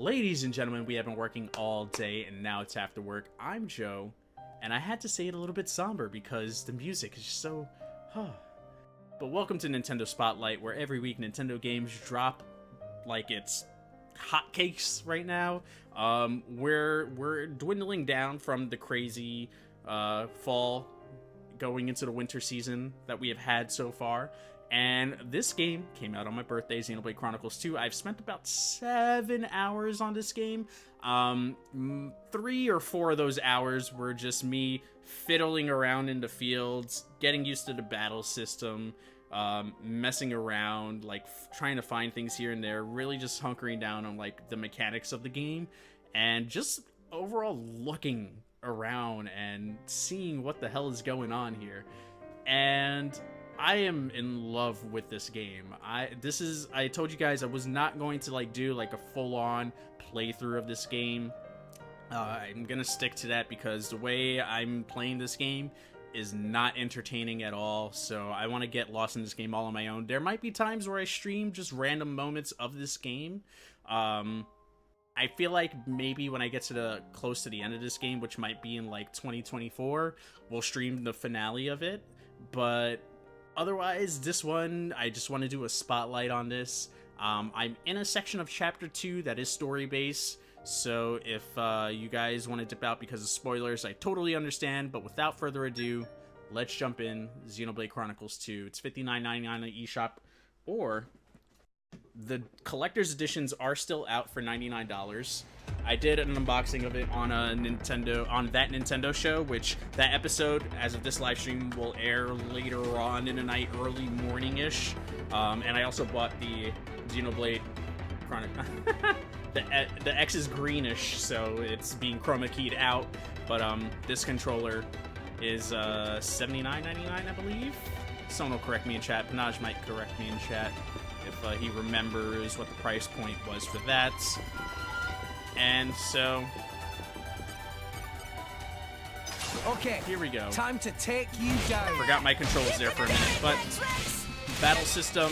Ladies and gentlemen, we have been working all day and now it's after work. I'm Joe, and I had to say it a little bit somber because the music is just so... But welcome to Nintendo Spotlight, where every week Nintendo games drop like it's hotcakes right now. We're dwindling down from the crazy fall going into the winter season that we have had so far. And this game came out on my birthday, Xenoblade Chronicles 2. I've spent about 7 hours on this game. 3 or 4 of those hours were just me fiddling around in the fields, getting used to the battle system, messing around, like trying to find things here and there, really just hunkering down on like the mechanics of the game, and just overall looking around and seeing what the hell is going on here. And I am in love with this game. I told you guys I was not going to like do like a full-on playthrough of this game. I'm gonna stick to that because the way I'm playing this game is not entertaining at all, so I want to get lost in this game all on my own. There might be times where I stream just random moments of this game. I feel like maybe when I get to the close to the end of this game, which might be in like 2024, we'll stream the finale of it. But otherwise, this one, I just want to do a spotlight on this. I'm in a section of Chapter 2 that is story-based, so if you guys want to dip out because of spoilers, I totally understand, but without further ado, let's jump in. Xenoblade Chronicles 2. It's $59.99 on the eShop, or the collector's editions are still out for $99. I did an unboxing of it on That Nintendo show, which that episode, as of this live stream, will air later on in the night, early morning-ish. And I also bought the Xenoblade Chronicles. the X is greenish, so it's being chroma keyed out. But this controller is $79.99, I believe. Someone will correct me in chat. Panaj might correct me in chat if he remembers what the price point was for that. And so, okay, here we go. Time to take you down. Forgot my controls there for a minute, but battle system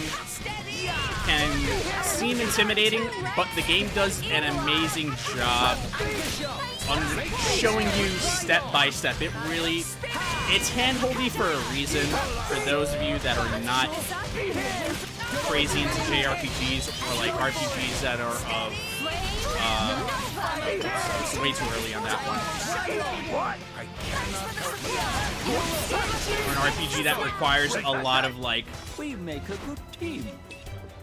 can seem intimidating, but the game does an amazing job on showing you step by step. It's hand-holdy for a reason. For those of you that are not crazy into JRPGs or like RPGs that are of it's way too early on that one. Or an RPG that requires a lot of like we make a good team.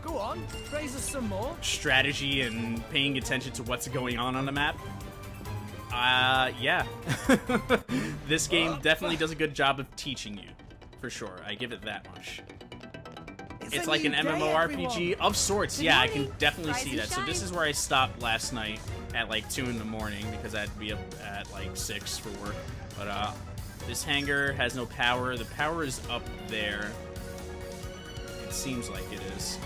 Go on, praise us some more. Strategy and paying attention to what's going on the map. Yeah. This game definitely does a good job of teaching you, for sure. I give it that much. It's like an MMORPG of sorts. Yeah, I can definitely see that. So this is where I stopped last night at like 2 in the morning because I had to be up at like 6 for work. But this hangar has no power. The power is up there. It seems like it is.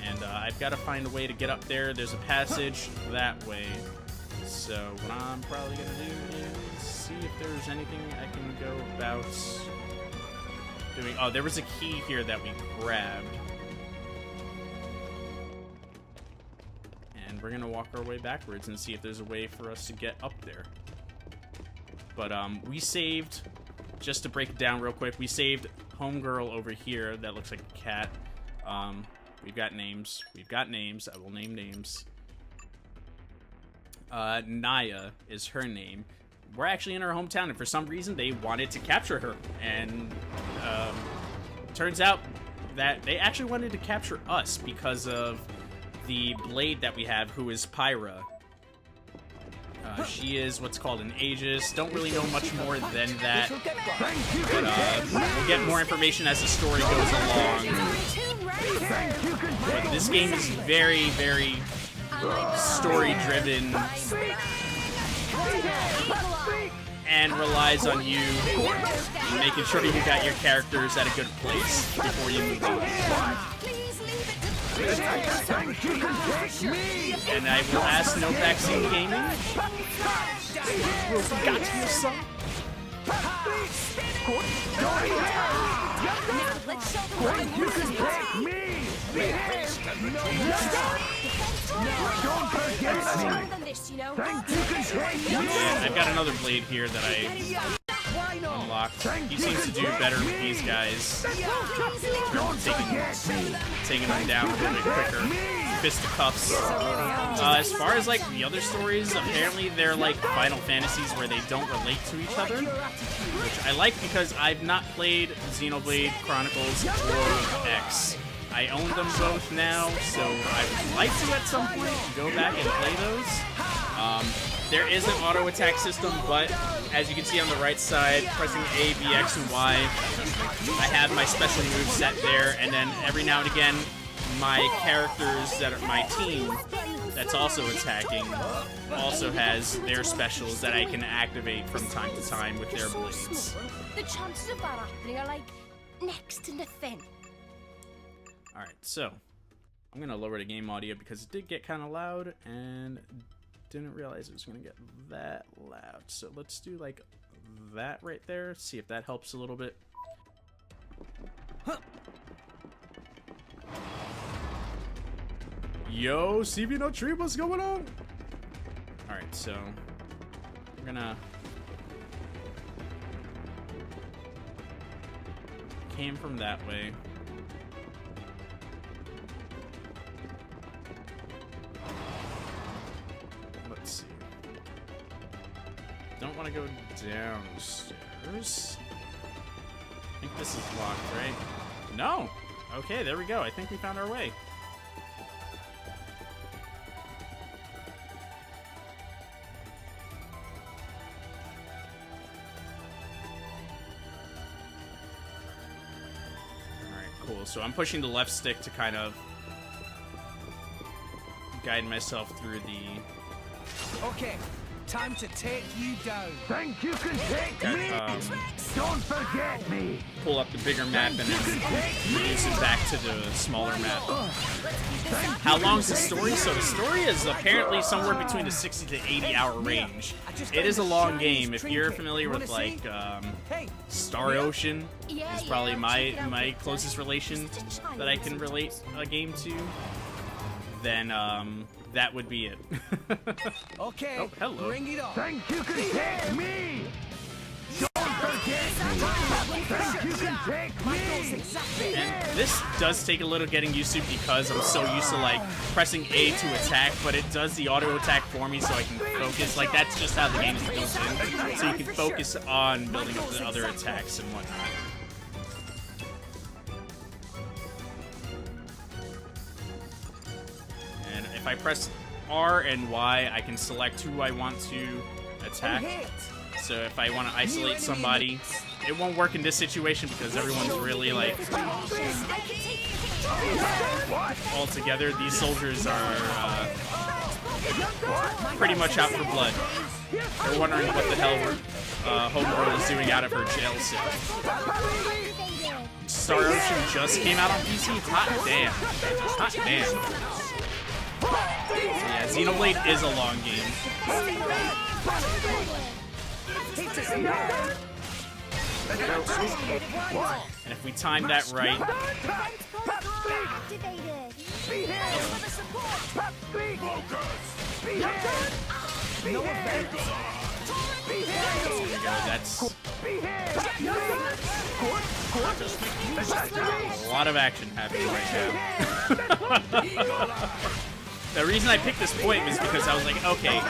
And I've got to find a way to get up there. There's a passage that way. So what I'm probably going to do is see if there's anything I can go about doing. Oh, there was a key here that we grabbed. And we're gonna walk our way backwards and see if there's a way for us to get up there. But we saved, just to break it down real quick, we saved homegirl over here that looks like a cat. We've got names. I will name names. Naya is her name. We're actually in her hometown, and for some reason they wanted to capture her, and turns out that they actually wanted to capture us because of the blade that we have, who is Pyra. She is what's called an Aegis. Don't really know much more than that, but we'll get more information as the story goes along. But this game is very, very story-driven and relies on you making sure you got your characters at a good place before you move on. And I will ask No Vaccine Gaming. Got you, son. Now let's show them what I'm using. Don't forget me! Stronger than this, you know. Think you can take me! And I've got another blade here that I unlocked. He seems to do better with these guys. Taking them down a little bit quicker. Fisticuffs. As far as like the other stories, apparently they're like Final Fantasies where they don't relate to each other, which I like because I've not played Xenoblade Chronicles or X. I own them both now, so I would like to at some point go back and play those. There is an auto attack system, but as you can see on the right side, pressing A, B, X, and Y, I have my special move set there, and then every now and again, my characters that are my team that's also attacking also has their specials that I can activate from time to time with their blades. The chances of that happening are like next to nothing. Alright, so I'm going to lower the game audio because it did get kind of loud and didn't realize it was going to get that loud. So let's do like that right there, see if that helps a little bit. Yo, CV No Tree, what's going on? Alright, so we're gonna came from that way. Let's see. Don't want to go downstairs. I think this is locked, right? No! Okay, there we go. I think we found our way. Cool, so I'm pushing the left stick to kind of guide myself through the... Okay, time to take you down. Think you can take me? Don't forget me! Pull up the bigger map and then reduce it back to the smaller map. How long's the story? So the story is apparently somewhere between the 60 to 80 hour range. It is a long game. If you're familiar with like Star Ocean is probably my closest relation that I can relate a game to, then that would be it. Okay, oh, hello. bring it on. Think you can take me? Don't forget me! Think you can take me? And this does take a little getting used to because I'm so used to like pressing A to attack, but it does the auto attack for me so I can focus. Like that's just how the game is built in. So you can focus on building up the other attacks and whatnot. And if I press R and Y, I can select who I want to attack. So if I want to isolate somebody, it won't work in this situation because everyone's really like all together. These soldiers are pretty much out for blood. They're wondering what the hell Homegirl is doing out of her jail cell. Star Ocean just came out on PC? Hot damn. Hot damn. So yeah, Xenoblade is a long game. And if we time that right, there we go, that's a lot of action happening right now. The reason I picked this point was because I was like, okay,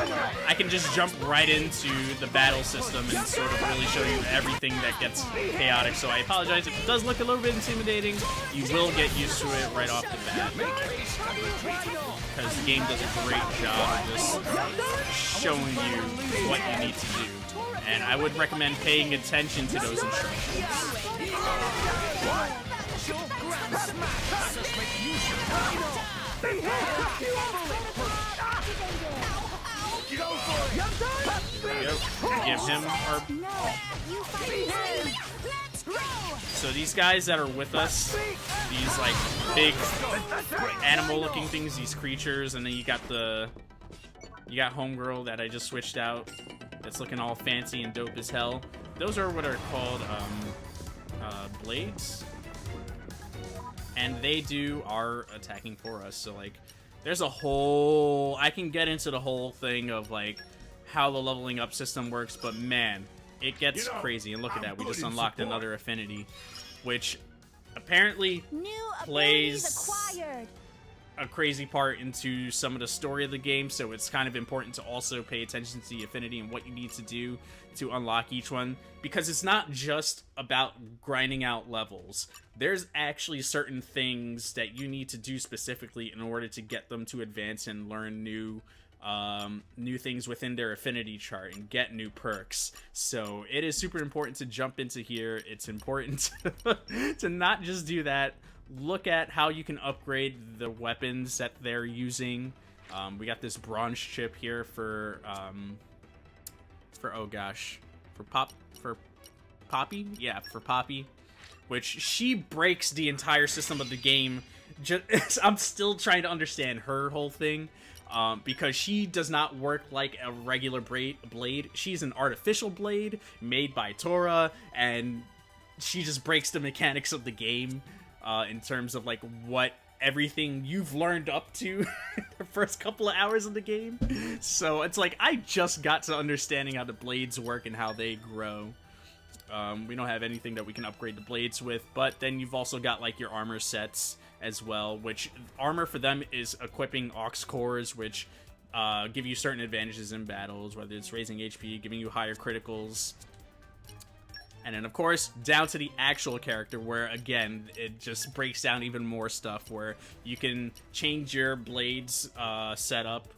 I can just jump right into the battle system and sort of really show you everything that gets chaotic. So I apologize if it does look a little bit intimidating. You will get used to it right off the bat. Because the game does a great job of just showing you what you need to do. And I would recommend paying attention to those instructions. Give him our... So these guys that are with us, these like big animal looking things, these creatures, and then you got Homegirl that I just switched out. That's looking all fancy and dope as hell. those are what are called blades, and they do our attacking for us. So like, there's a whole, I can get into the whole thing of like how the leveling up system works, but man, it gets crazy. And look at that, we just unlocked another affinity, which apparently plays acquired. a crazy part into some of the story of the game, so it's kind of important to also pay attention to the affinity and what you need to do to unlock each one, because it's not just about grinding out levels. There's actually certain things that you need to do specifically in order to get them to advance and learn new things within their affinity chart and get new perks. So it is super important to jump into here. It's important to not just do that. Look at how you can upgrade the weapons that they're using. We got this bronze chip here for oh gosh, for Poppy? Yeah, for Poppy, which she breaks the entire system of the game. I'm still trying to understand her whole thing, because she does not work like a regular blade. She's an artificial blade made by Tora, and she just breaks the mechanics of the game. In terms of like what everything you've learned up to the first couple of hours of the game. So it's like I just got to understanding how the blades work and how they grow. We don't have anything that we can upgrade the blades with, but then you've also got like your armor sets as well, which armor for them is equipping aux cores, which give you certain advantages in battles, whether it's raising HP, giving you higher criticals. And then, of course, down to the actual character, where, again, it just breaks down even more stuff, where you can change your blades setup,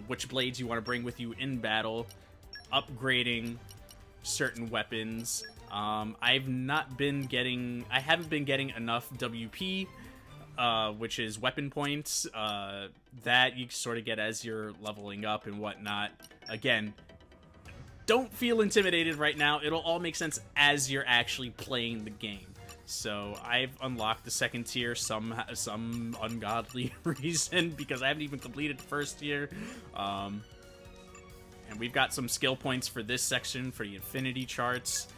which blades you want to bring with you in battle, upgrading certain weapons. I haven't been getting enough WP, which is weapon points, that you sort of get as you're leveling up and whatnot. Again, don't feel intimidated right now. It'll all make sense as you're actually playing the game. So I've unlocked the second tier some ungodly reason, because I haven't even completed the first tier. And we've got some skill points for this section for the affinity charts.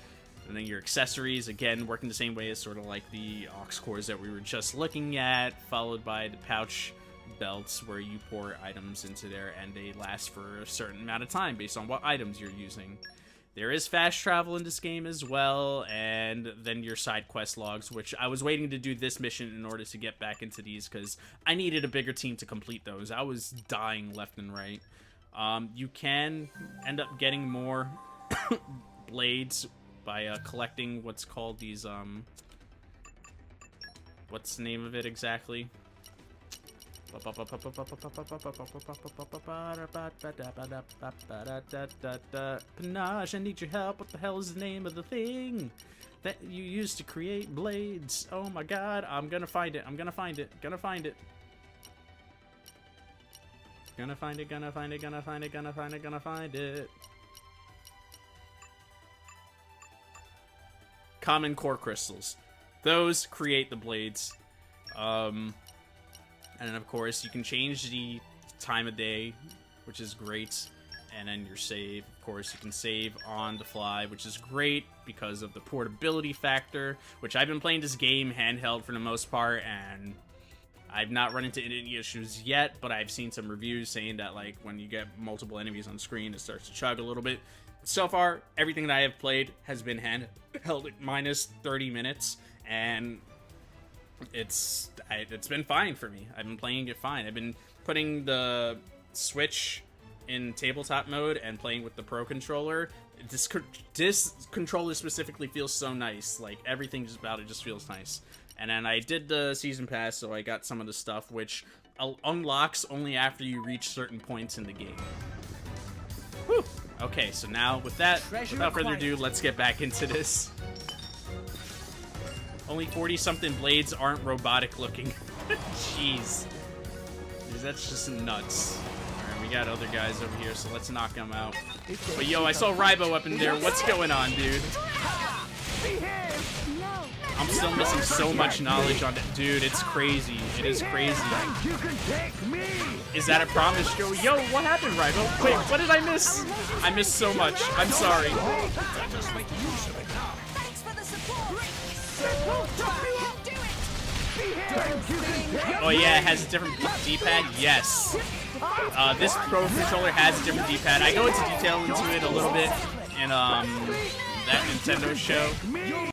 And then your accessories, again, working the same way as sort of like the aux cores that we were just looking at, followed by the pouch belts, where you pour items into there and they last for a certain amount of time based on what items you're using. There is fast travel in this game as well, and then your side quest logs, which I was waiting to do this mission in order to get back into these, because I needed a bigger team to complete those. I was dying left and right. You can end up getting more blades by collecting what's called these, what's the name of it exactly? Panache, I need your help. What the hell is the name of the thing that you used to create blades? Oh my god, I'm gonna find it. I'm gonna find it. Gonna find it. Gonna find it. Gonna find it. Gonna find it. Gonna find it. Gonna find it. Common core crystals. Those create the blades. And then, of course, you can change the time of day, which is great. And then your save. Of course, you can save on the fly, which is great because of the portability factor, which I've been playing this game handheld for the most part, and I've not run into any issues yet, but I've seen some reviews saying that, like, when you get multiple enemies on screen, it starts to chug a little bit. So far, everything that I have played has been handheld at minus 30 minutes, and it's been fine for me. I've been playing it fine. I've been putting the Switch in tabletop mode and playing with the Pro controller. This controller specifically feels so nice. Like, everything just about it just feels nice. And then I did the season pass, so I got some of the stuff, which unlocks only after you reach certain points in the game. Whew. Okay, so now with that, without further ado, let's get back into this. Only 40-something blades aren't robotic looking. Jeez. That's just nuts. Alright, we got other guys over here, so let's knock them out. But yo, I saw Rybo up in there. What's going on, dude? No. I'm still missing so much knowledge on it. Dude, it's crazy. It is crazy. You can take me. Is that a promise, Joe? Yo, what happened, Rival? Wait, what did I miss? I missed so much. I'm sorry. Thanks for the support. Oh yeah, it has a different D-pad? Yes. This Pro controller has a different D-pad. I go into detail into it a little bit in that Nintendo show, which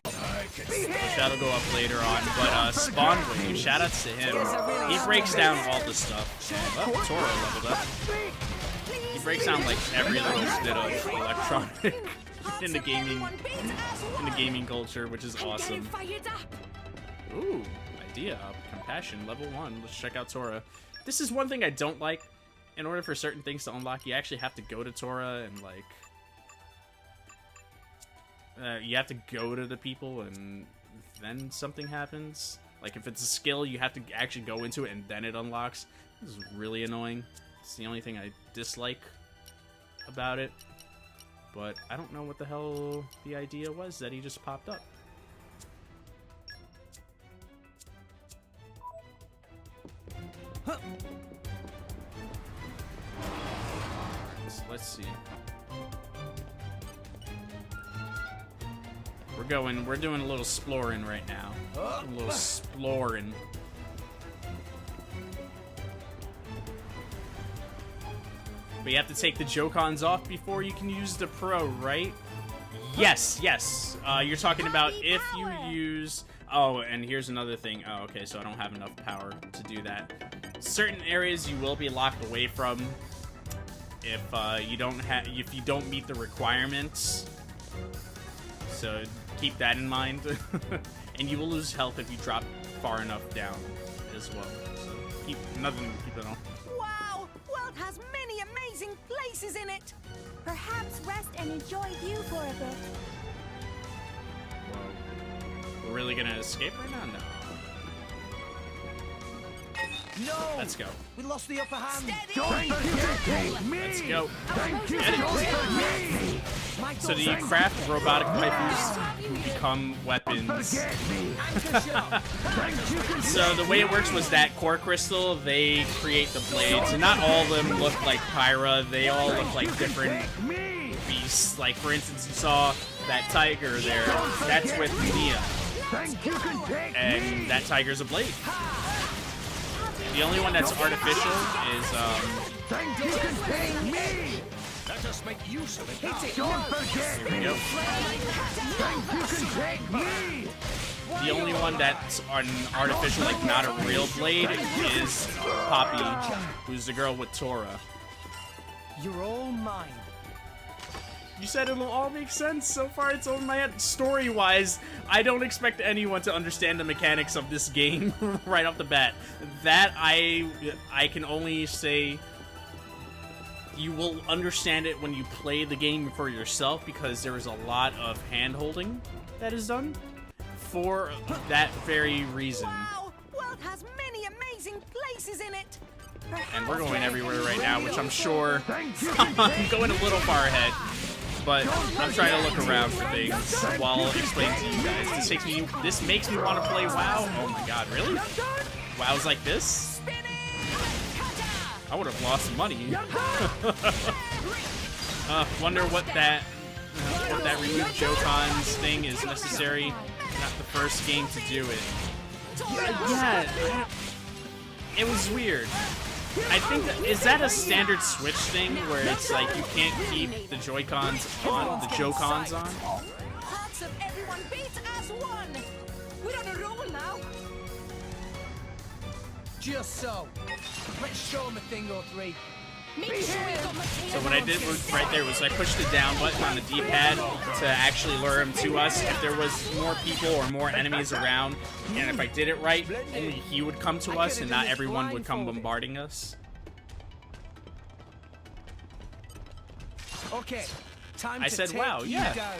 that'll go up later on. But Spawn Wave, shoutouts to him. He breaks down all the stuff. Oh, Tora leveled up. He breaks down like every little bit of electronic in the gaming culture, which is awesome. Ooh, idea. Compassion, level 1. Let's check out Tora. This is one thing I don't like. In order for certain things to unlock, you actually have to go to Tora and, like... you have to go to the people and then something happens. Like, if it's a skill, you have to actually go into it and then it unlocks. This is really annoying. It's the only thing I dislike about it. But I don't know what the hell the idea was that he just popped up. Let's see. We're doing a little exploring right now. A little exploring. But you have to take the Joy-Cons off before you can use the Pro, right? Yes, yes. You're talking about if you use... Oh, and here's another thing. Oh, okay, so I don't have enough power to do that. Certain areas you will be locked away from if you don't meet the requirements. So keep that in mind. And you will lose health if you drop far enough down as well. So keep it on. Wow! World has many amazing places in it. Perhaps rest and enjoy view for a bit. Whoa. We're really gonna escape right now? No. No! Let's go. We lost the upper hand. Don't forget me. Let's go. Thank you. Get it. Don't forget me. So do you craft robotic waifus to become weapons? Forget me. So the way it works was that core crystal, they create the blades, and not all of them look like Pyra. They all look like different beasts. Like, for instance, you saw that tiger there. That's with Mia. And that tiger's a blade. The only one that's artificial is, Let us make use of it now. Don't forget here we go. The only one that's an artificial, like not a real blade, is Poppy, who's the girl with Tora. You're all mine. You said it'll all make sense. So far, it's over my head. Story-wise, I don't expect anyone to understand the mechanics of this game right off the bat. That I can only say you will understand it when you play the game for yourself, because there is a lot of hand-holding that is done for that very reason. Wow! World has many amazing places in it. And we're going everywhere right now, which I'm sure I'm going a little far ahead. But I'm trying to look around for things while explaining to you guys. This makes me want to play WoW. Oh my god, really? WoW's like this? I would have lost money. Wonder what that remove Joy-Cons thing is necessary. Not the first game to do it. Yeah, it was weird. I think is that a standard Switch thing where it's like you can't keep the Joy-Cons on, the Joy-Cons on? Hearts of everyone beat as one. We're on a roll now. Just so. Let's show him a thing or three. Make sure you got my So what I did was right there was I pushed the down button on the D-pad to actually lure him to us. If there was more people or more enemies around, and if I did it right, only he would come to us and not everyone would come bombarding us. Okay, time I to said, take wow, you yeah. down.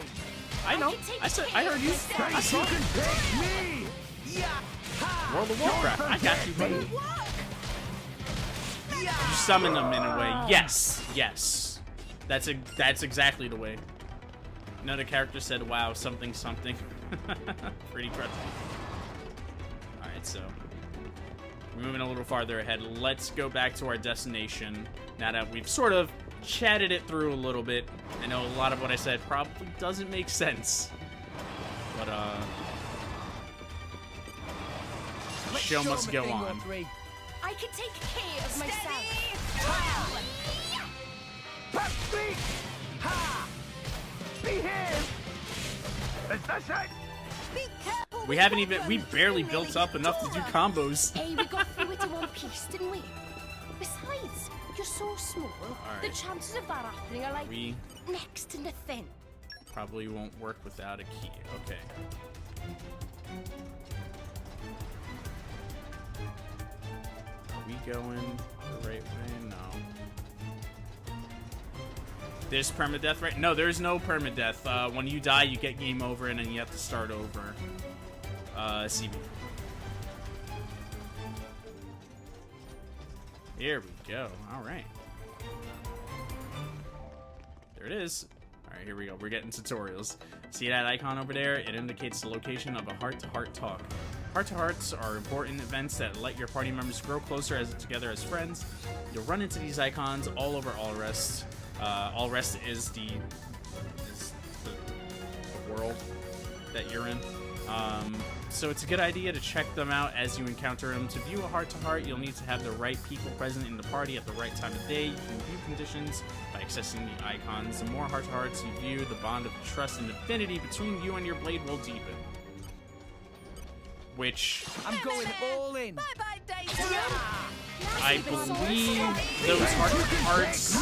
I know. I heard you. I saw it. World of Warcraft. I got you, buddy. You summon them in a way. Yes, yes. That's exactly the way. Another character said, "Wow, something, something." Pretty crazy. so we're moving a little farther ahead. Let's go back to our destination now that we've sort of chatted it through a little bit. I know a lot of what I said probably doesn't make sense, but Let's show show must 'em a go thing or on. three. I can take care of myself. Pop me! Ha! Behave! Is that it? Be careful. We with haven't that even, one. we barely You built nearly up enough to do tore combos. Hey, we got through it in one piece, didn't we? Besides, you're so small, Alright. the chances of that happening are like We next to nothing. probably won't work without a key. Okay. Are we going the right way? No. There's permadeath, right? No, there's no permadeath. When you die, you get game over, and then you have to start over. CB. Here we go. All right. There it is. All right, here we go. We're getting tutorials. See that icon over there? It indicates the location of a heart-to-heart talk. Heart-to-hearts are important events that let your party members grow closer together as friends. You'll run into these icons all over All Rest. All Rest is the world that you're in. So it's a good idea to check them out as you encounter them. To view a heart-to-heart, you'll need to have the right people present in the party at the right time of day. You can view conditions by accessing the icons. The more heart-to-hearts you view, the bond of trust and affinity between you and your blade will deepen. Which I'm going all in. Bye-bye, Daisy. I believe those hearts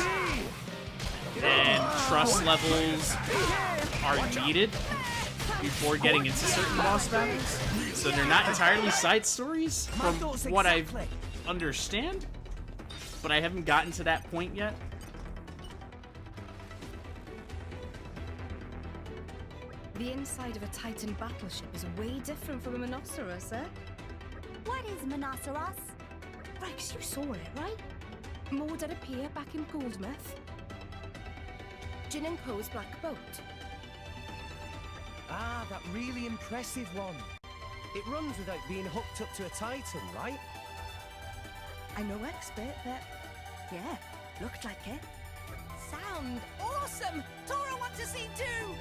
and trust levels are needed before getting into certain boss battles. So they're not entirely side stories My from thoughts what I exactly. understand, but I haven't gotten to that point yet. The inside of a Titan battleship is way different from a Monoceros, eh? What is Monoceros? Rex, you saw it, right? More did appear back in Goldmouth. Jin and Poe's Black Boat. Ah, that really impressive one. It runs without being hooked up to a Titan, right? I'm no expert, but yeah, looked like it. Sound awesome. Tora wants to see too.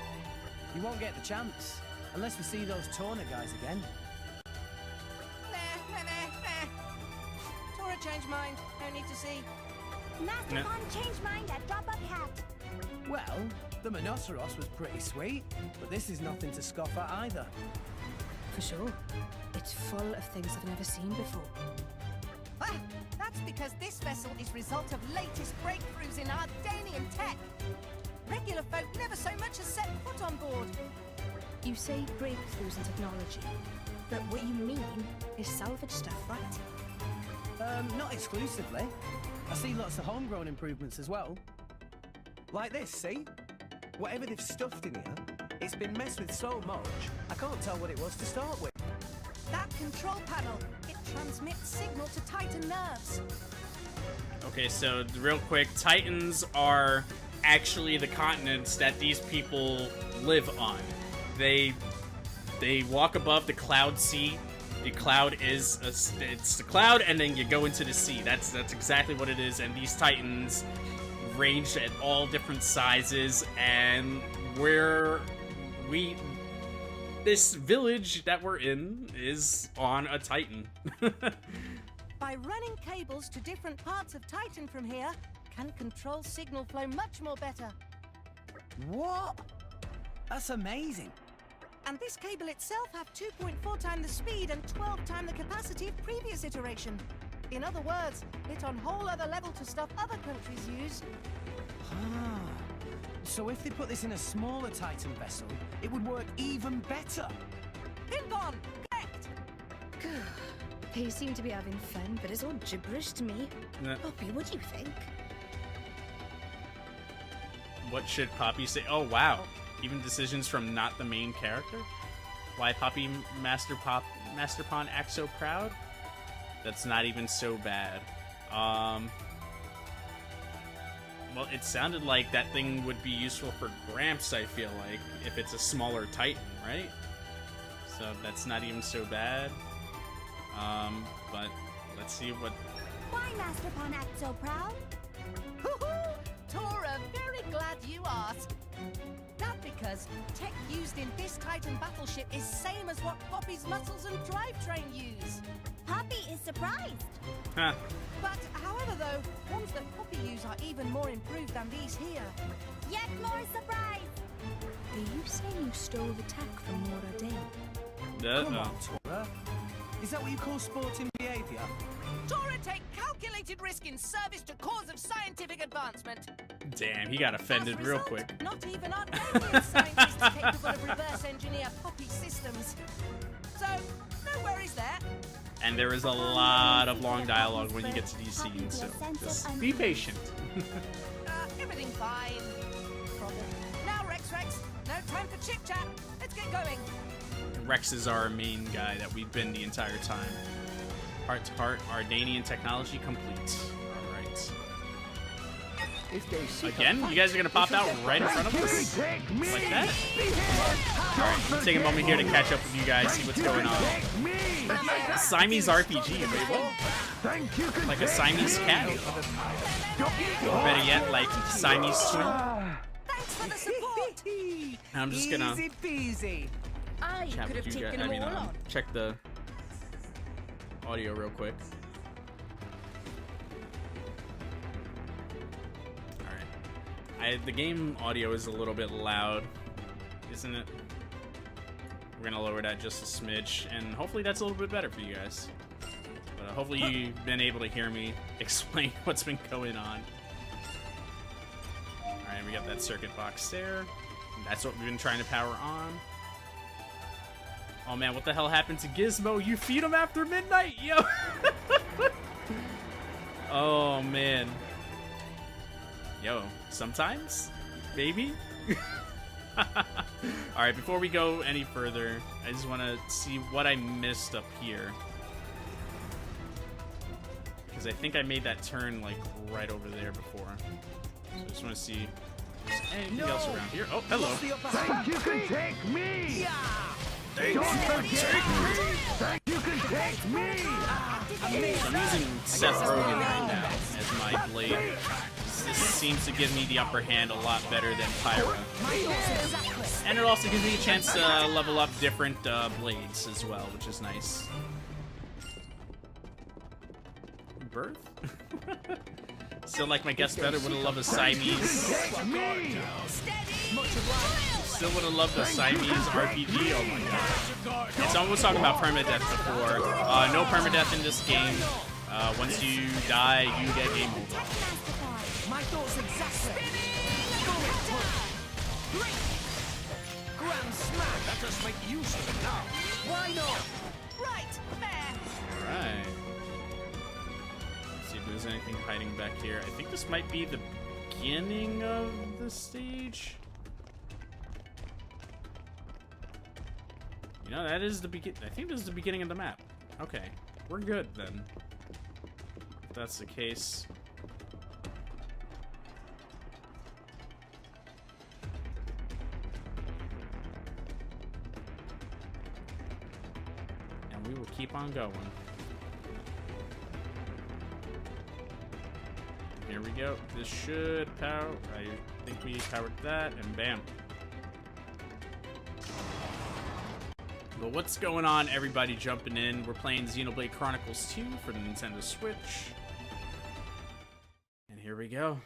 You won't get the chance unless we see those Torna guys again. Nah. Tora changed mind. No need to see. Master No. Bond changed mind at drop of hat. Well, the Monoceros was pretty sweet, but this is nothing to scoff at either. For sure. It's full of things I've never seen before. Ah, that's because this vessel is result of latest breakthroughs in Ardanian tech. Regular folk never so much as set foot on board. You say breakthroughs in technology, but what you mean is salvage stuff, right? Not exclusively. I see lots of homegrown improvements as well. Like this, see? Whatever they've stuffed in here, it's been messed with so much, I can't tell what it was to start with. That control panel, it transmits signal to Titan nerves. Okay, so real quick, Titans are actually the continents that these people live on. They walk above the cloud sea. The cloud is it's the cloud, and then you go into the sea. That's exactly what it is. And these Titans range at all different sizes, and this village that we're in is on a Titan. By running cables to different parts of Titan from here, can control signal flow much more better. What? That's amazing. And this cable itself have 2.4 times the speed and 12 times the capacity of previous iteration. In other words, it on whole other level to stuff other countries use. Ah. So if they put this in a smaller Titan vessel, it would work even better. Pinbon, correct! They seem to be having fun, but it's all gibberish to me. Yeah. Poppy, what do you think? What should Poppy say? Oh, wow. Even decisions from not the main character? Why Poppy Master Pawn act so proud? That's not even so bad. Well, it sounded like that thing would be useful for Gramps, I feel like, if it's a smaller Titan, right? So that's not even so bad. But let's see what. Why Master Pawn act so proud? Tora, very glad you asked. That because tech used in this Titan battleship is same as what Poppy's muscles and drivetrain use. Poppy is surprised. Huh. But however though, ones that Poppy use are even more improved than these here. Yet more surprised. Do you say you stole the tech from Mora Dane? Come on, Tora. Is that what you call sporting behaviour? Tora take calculated risk in service to cause of scientific advancement. Damn, he got offended As a real result, quick. Not even our daily scientists are capable of reverse engineer Poppy systems. So, no worries there. And there is a lot of long dialogue when you get to these scenes, so just be patient. Everything fine. Now, Rex, no time for chit-chat. Let's get going. Rex is our main guy that we've been the entire time. Heart to heart, Ardanian technology complete. Alright. Again? You guys are gonna pop out right in front of us? Like that? Alright, take a moment here to catch up with you guys, see what's going on. Siamese RPG, wait, what? Like a Siamese cat? Or better yet, like Siamese twin? Thanks for the support. I'm just gonna Easy peasy. I chat could have with you guys. taken them all on. Check the audio real quick. Alright. The game audio is a little bit loud, isn't it? We're gonna lower that just a smidge, and hopefully that's a little bit better for you guys. But hopefully you've been able to hear me explain what's been going on. Alright, we got that circuit box there. That's what we've been trying to power on. Oh man, what the hell happened to Gizmo? You feed him after midnight, yo! Oh man. Yo, sometimes? Maybe? Alright, before we go any further, I just want to see what I missed up here. Because I think I made that turn, like, right over there before. So I just want to see if there's anything else around here. Oh, hello. Think you can take me! Don't forget me! Think you can take me! So I'm using Seth Rogen right now as my blade. This seems to give me the upper hand a lot better than Pyra. And it also gives me a chance to level up different blades as well, which is nice. Birth? Still like my guest better, would have loved a Siamese. Still would have loved a Siamese RPG, oh my god. And someone was talking about permadeath before. No permadeath in this game. Once you die, you get game over. My thoughts exactly. Grand smash. Let us make use of it now. Why not? Right, fair. Alright. Let's see if there's anything hiding back here. I think this might be the beginning of the stage. You know, that is the begin. I think this is the beginning of the map. Okay, we're good then. If that's the case. And we will keep on going. Here we go. This should power. I think we powered that, and bam. But what's going on, everybody jumping in? We're playing Xenoblade Chronicles 2 for the Nintendo Switch. And here we go.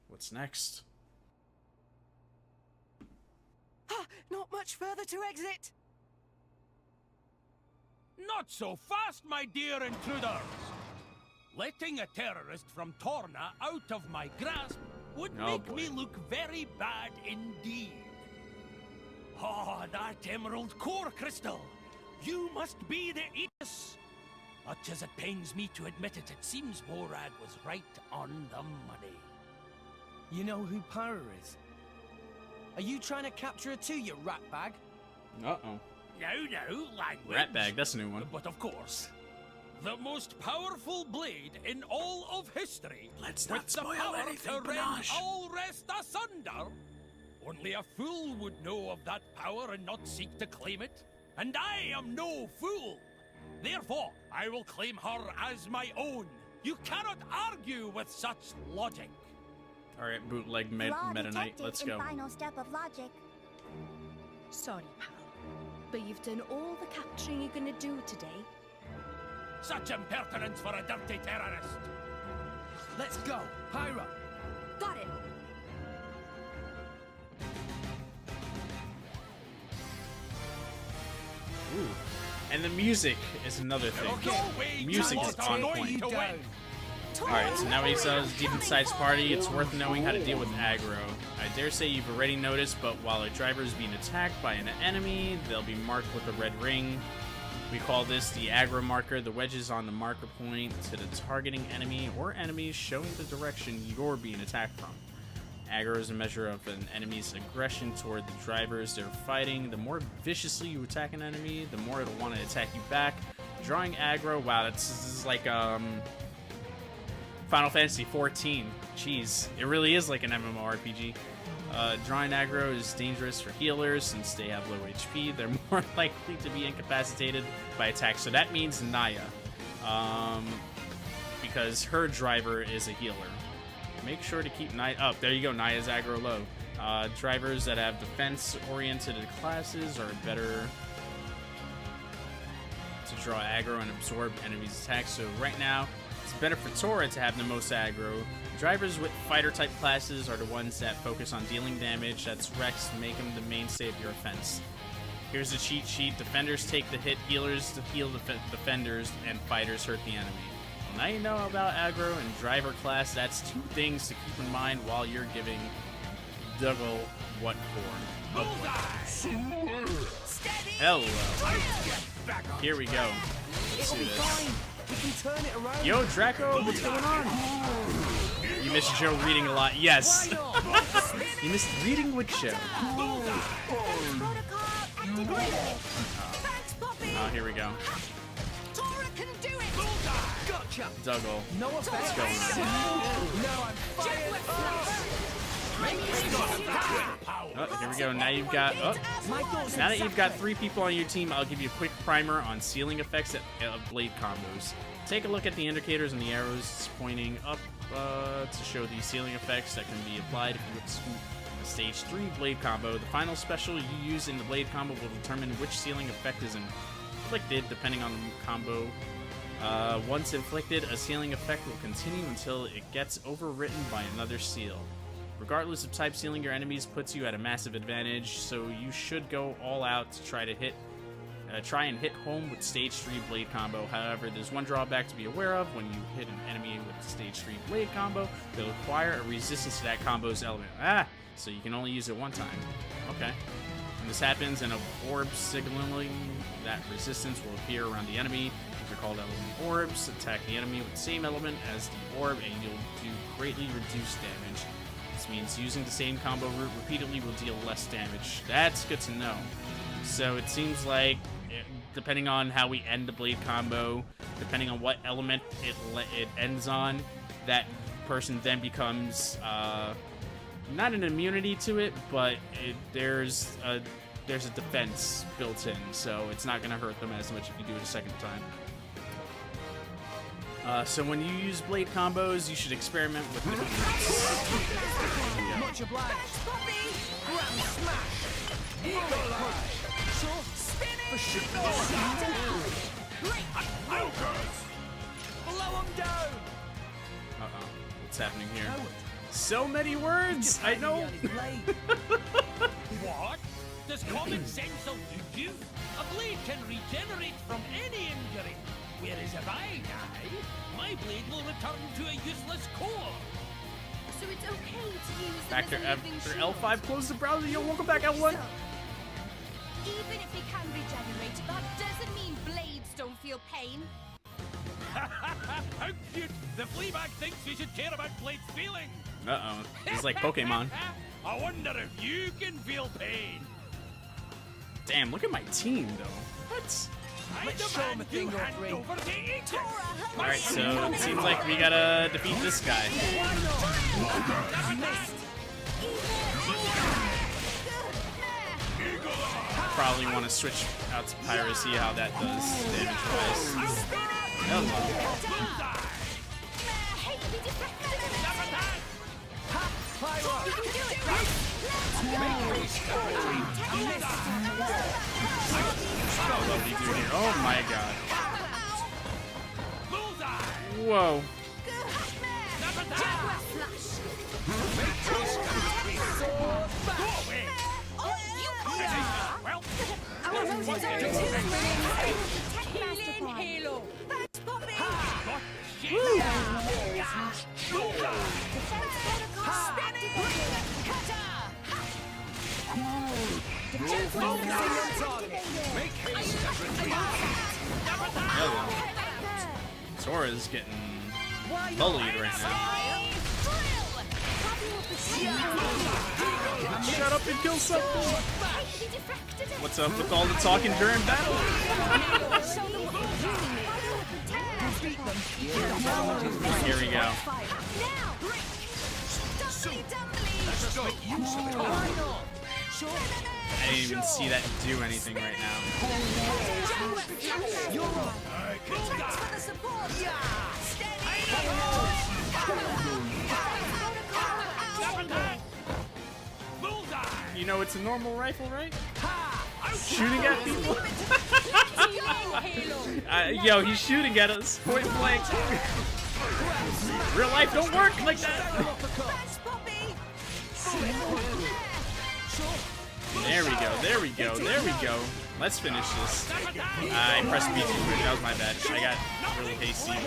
What's next? Not much further to exit. Not so fast, my dear intruders! Letting a terrorist from Torna out of my grasp would make me look very bad indeed. Oh, that emerald core crystal! You must be the Aegis! Much as it pains me to admit it, it seems Morad was right on the money. You know who Pyra is? Are you trying to capture her too, you ratbag? Uh-oh. No, language. Ratbag, that's a new one. But of course, the most powerful blade in all of history. Let's not with the spoil power anything, to rend Panache. all rest asunder. Only a fool would know of that power and not seek to claim it. And I am no fool. Therefore, I will claim her as my own. You cannot argue with such logic. Alright, bootleg Flaw Meta Knight, detected let's in go. Final step of logic. Sorry, pal. But you've done all the capturing you're gonna do today. Such impertinence for a dirty terrorist. Let's go. Pyro. Got it. Ooh. And the music is another thing. No way, Music you is are on going point. to win. Alright, so now he says defense size party, it's worth knowing how to deal with aggro. I dare say you've already noticed, but while a driver is being attacked by an enemy, they'll be marked with a red ring. We call this the aggro marker. The wedges on the marker point to the targeting enemy or enemies showing the direction you're being attacked from. Aggro is a measure of an enemy's aggression toward the drivers they're fighting. The more viciously you attack an enemy, the more it'll want to attack you back. Drawing aggro, wow, this is like Final Fantasy 14. Jeez, it really is like an MMORPG. Drawing aggro is dangerous for healers since they have low HP. They're more likely to be incapacitated by attacks. So that means Naya, because her driver is a healer. Make sure to keep Naya up. There you go, Naya's aggro low. Drivers that have defense-oriented classes are better to draw aggro and absorb enemies' attacks. So right now, it's better for Tora to have the most aggro. Drivers with fighter-type classes are the ones that focus on dealing damage. That's Rex, make them the mainstay of your offense. Here's the cheat sheet. Defenders take the hit, healers to heal the defenders, and fighters hurt the enemy. Well, now you know about aggro and driver class. That's two things to keep in mind while you're giving Dougal what for. Hello. Here we go. Let's do this. We can turn it around. Yo, Draco, what's going on? You missed Joe reading a lot. Yes. You missed reading with Joe. Protocol activated. Thanks, Poppy. Oh, here we go. Tora can do it. Gotcha. Dougal. No offense. What's going on? No, I'm fired. Oh, here we go. Now you've got. Oh, now that you've got 3 people on your team, I'll give you a quick primer on ceiling effects of blade combos. Take a look at the indicators and the arrows pointing up to show the ceiling effects that can be applied if you execute a stage 3 blade combo. The final special you use in the blade combo will determine which ceiling effect is inflicted depending on the combo. Once inflicted, a ceiling effect will continue until it gets overwritten by another seal. Regardless of type, sealing your enemies puts you at a massive advantage, so you should go all out to try and hit home with stage 3 blade combo. However, there's one drawback to be aware of. When you hit an enemy with the stage 3 blade combo, they'll acquire a resistance to that combo's element. So you can only use it one time. Okay. When this happens, an orb signaling that resistance will appear around the enemy. They're called element orbs. Attack the enemy with the same element as the orb, and you'll do greatly reduced damage. This means using the same combo route repeatedly will deal less damage. That's good to know. So it seems like, depending on how we end the blade combo, depending on what element it ends on, that person then becomes not an immunity to it, but there's a defense built in, so it's not going to hurt them as much if you do it a second time. So when you use blade combos, you should experiment with different routes. Much obliged. Poppy. Grab smash. Eagle crush. Sure. Spinning. Blow 'em down. Uh-oh. What's happening here? So many words! I know! What? Does common sense elude you? A blade can regenerate from any injury, whereas if I die, my blade will return to a useless core. So it's okay to use them Factor as a living F for shield. L5, close the browser. Yo, welcome back, L1! So, even if they can regenerate, that doesn't mean blades don't feel pain. How cute! The Fleabag thinks you should care about Blade's feelings. Uh-oh. It's like Pokemon. I wonder if you can feel pain. Damn, look at my team, though. What? Let's show 'em a thing or hand three. over to Aegis. Alright, so it seems like we gotta defeat this guy. probably want to switch out to Pyra, see how that does damage-wise. Hello. What do we do here? Oh my god. Whoa. Sora's getting bullied right now. Shut up and kill something! What's up with all the talking during battle? Here we go. I didn't even see that do anything right now. You know it's a normal rifle, right? Shooting at people? Yo, he's shooting at us. Point blank. Real life don't work like that. There we go, there we go, there we go. Let's finish this. I pressed B too quick, that was my bad. I got really hasty.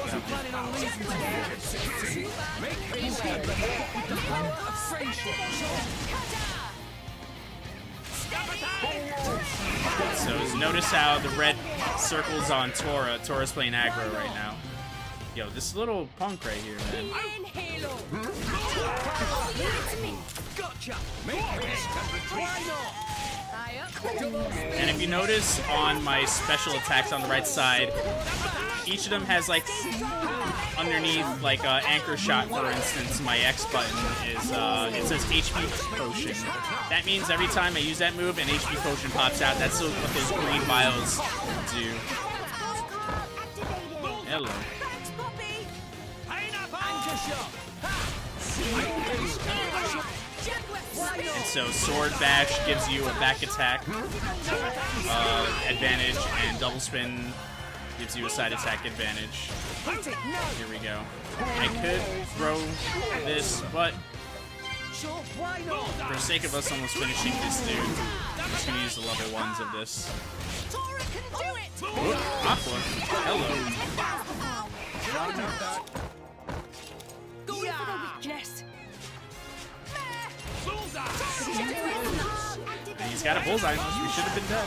So notice how the red circles on Tora. Tora's playing aggro right now. Yo, this little punk right here, man. And if you notice on my special attacks on the right side, each of them has like underneath like anchor shot, for instance. My X button is it says HP potion. That means every time I use that move an HP potion pops out. That's what those green vials do. Hello. And so Sword Bash gives you a back attack advantage, and Double Spin gives you a side attack advantage. Here we go. I could throw this, but for the sake of us almost finishing this dude, I'm just going to use the level 1s of this. Ooh, Aqua. Hello. Going for the weakness. And he's got a bullseye. We should have been dead.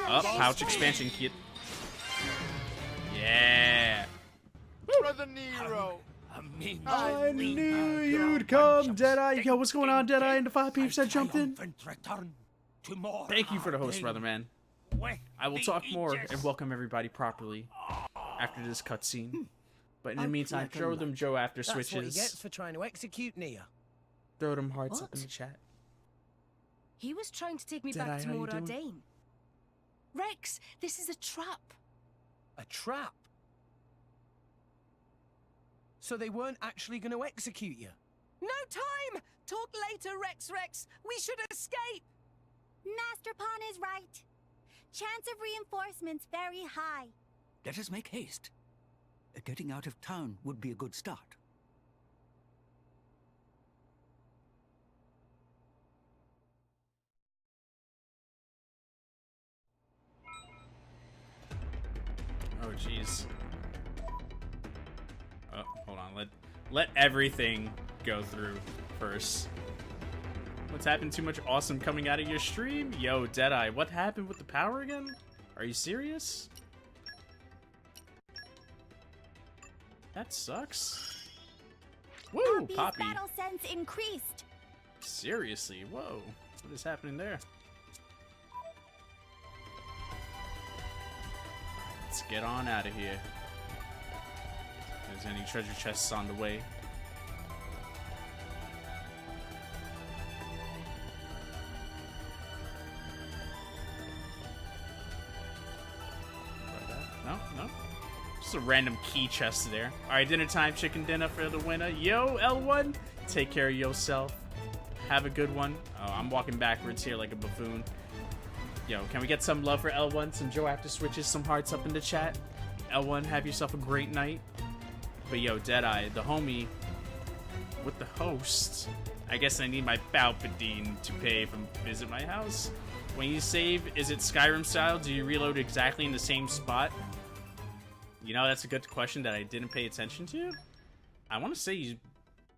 Oh, pouch expansion kit. Yeah. Brother Nero. I knew you'd come, Deadeye. Yo, what's going on, Deadeye? And the 5 peeps that jumped in. Thank you for the host, brother man. I will talk more and welcome everybody properly after this cutscene. But in the meantime, throw them Joe after switches. That's what he gets for trying to execute Nia. Throw them hearts up in the chat. He was trying to take me Deadeye, back to how you Mor doing? Ardain. Rex, this is a trap. A trap? So they weren't actually going to execute you? No time! Talk later, Rex. We should escape! Master Pawn is right. Chance of reinforcements very high. Let us make haste. Getting out of town would be a good start. Oh, jeez. Oh, hold on. Let everything go through first. What's happened? Too much awesome coming out of your stream? Yo, Deadeye, what happened with the power again? Are you serious? That sucks. Woo, Poppy. Battle sense increased. Seriously, whoa. What is happening there? Let's get on out of here. If there's any treasure chests on the way. Just a random key chest there. Alright, dinner time, chicken dinner for the winner. Yo, L1, take care of yourself. Have a good one. Oh, I'm walking backwards here like a buffoon. Yo, can we get some love for L1? Some Joe After Switches, some hearts up in the chat. L1, have yourself a great night. But yo, Deadeye, the homie with the host. I guess I need my Palpatine to pay from visit my house. When you save, is it Skyrim style? Do you reload exactly in the same spot? You know, that's a good question that I didn't pay attention to. I want to say you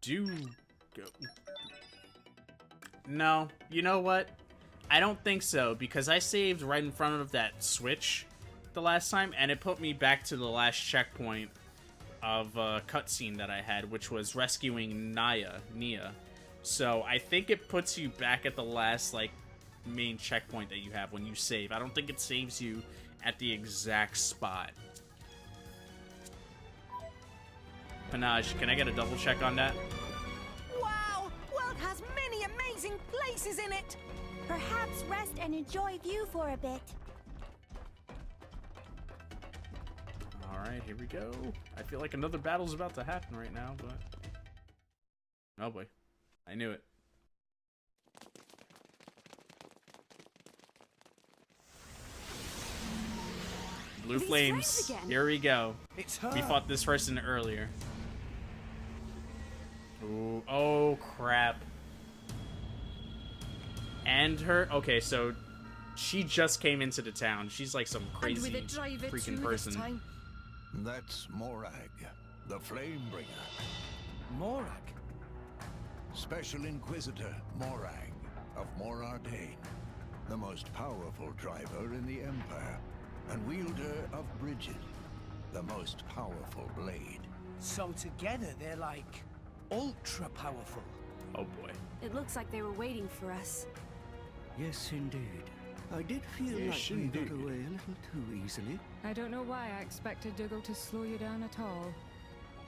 do go. No, you know what? I don't think so, because I saved right in front of that switch the last time, and it put me back to the last checkpoint of a cutscene that I had, which was rescuing Nia. So I think it puts you back at the last, like, main checkpoint that you have when you save. I don't think it saves you at the exact spot. Panage, can I get a double check on that? Wow! World has many amazing places in it! Perhaps rest and enjoy view for a bit. Alright, here we go. I feel like another battle's about to happen right now, but... Oh boy. I knew it. Blue flames. Here we go. It's her. We fought this person earlier. Ooh, oh crap. And her, okay, so she just came into the town. She's like some crazy freaking person. That's Morag, the Flamebringer. Morag? Special Inquisitor Morag of Morardain, the most powerful driver in the Empire, and wielder of Bridget, the most powerful blade. So together they're like ultra powerful. Oh boy. It looks like they were waiting for us. Yes, indeed. I did feel Yes, like we got indeed. away a little too easily. I don't know why I expected Dougal to slow you down at all.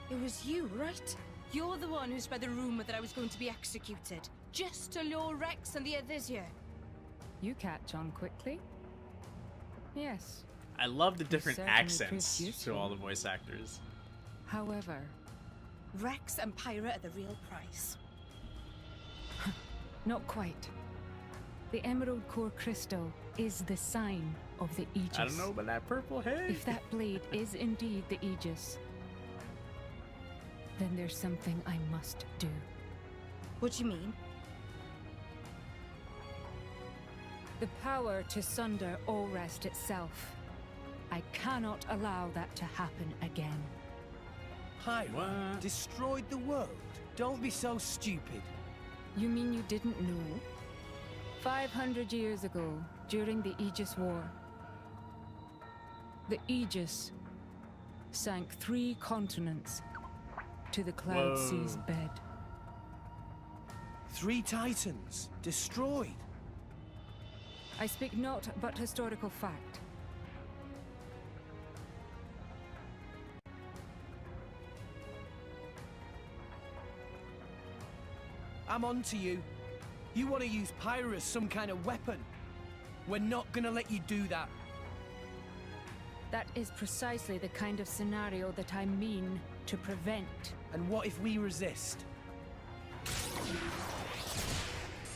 It was you, right? You're the one who spread the rumor that I was going to be executed. Just to lure Rex and the others here. You catch on quickly. Yes. I love the different certainly accents proved to all useful. the voice actors. However, Rex and Pyra are the real prize. not quite. The Emerald Core Crystal is the sign of the Aegis. I don't know about that purple head. If that blade is indeed the Aegis, then there's something I must do. What do you mean? The power to sunder Allrest itself. I cannot allow that to happen again. Pyra What? destroyed the world. Don't be so stupid. You mean you didn't know? 500 years ago, during the Aegis War, the Aegis sank 3 continents to the Cloud Whoa. Sea's bed. 3 titans destroyed. I speak not but historical fact. I'm on to you. You want to use Pyra as some kind of weapon? We're not gonna let you do that. That is precisely the kind of scenario that I mean to prevent. And what if we resist?